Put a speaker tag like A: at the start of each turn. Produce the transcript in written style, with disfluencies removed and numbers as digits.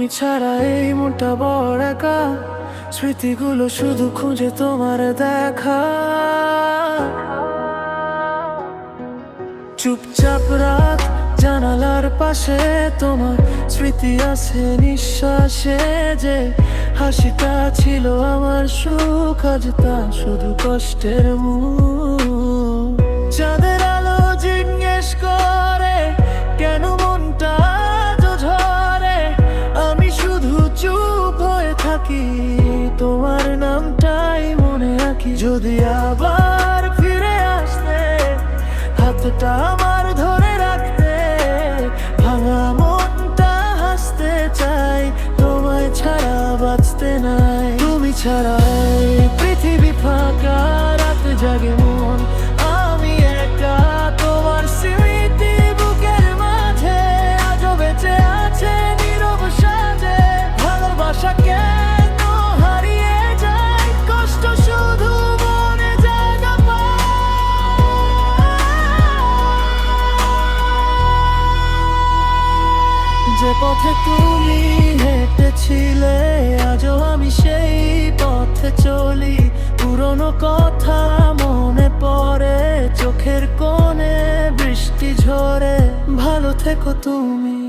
A: তুমি ছাড়া এই মনটা বড় একা, স্মৃতিগুলো শুধু খুঁজে তোমার দেখা। চুপচাপ রাত, জানালার পাশে তোমার স্মৃতি আছে নিঃশ্বাসে। যে হাসিটা ছিল আমার সুখ, আজ তা শুধু কষ্টের মুখ। চাঁদের আলো জিজ্ঞেস করে কেন মনটা আজ ঝরে, আমি শুধু চুপ হয়ে থাকি, তোমার নামটাই মনে রাখি। যদি আবার ফিরে আসতে, হাতটা আমার ধরে রাখতে, ভাঙা মনটা হাসতে চাই, তোমায় ছাড়া বাঁচতে নাই। তুমি ছাড়া এই পৃথিবী ফাঁকা, রাত জাগে মন আমি একা। তোমার স্মৃতি বুকের মাঝে আজও বেঁচে আছে নীরব সাজে। ভালোবাসা কেন হারিয়ে যায়, কষ্ট শুধু মনে জায়গা পায়। যে পথে তুমি হেঁটেছিলে, আজও আমি সেই পথে চলি। পুরনো কথা মনে পড়ে, চোখের কোণে বৃষ্টি ঝরে। ভালো থেকো তুমি।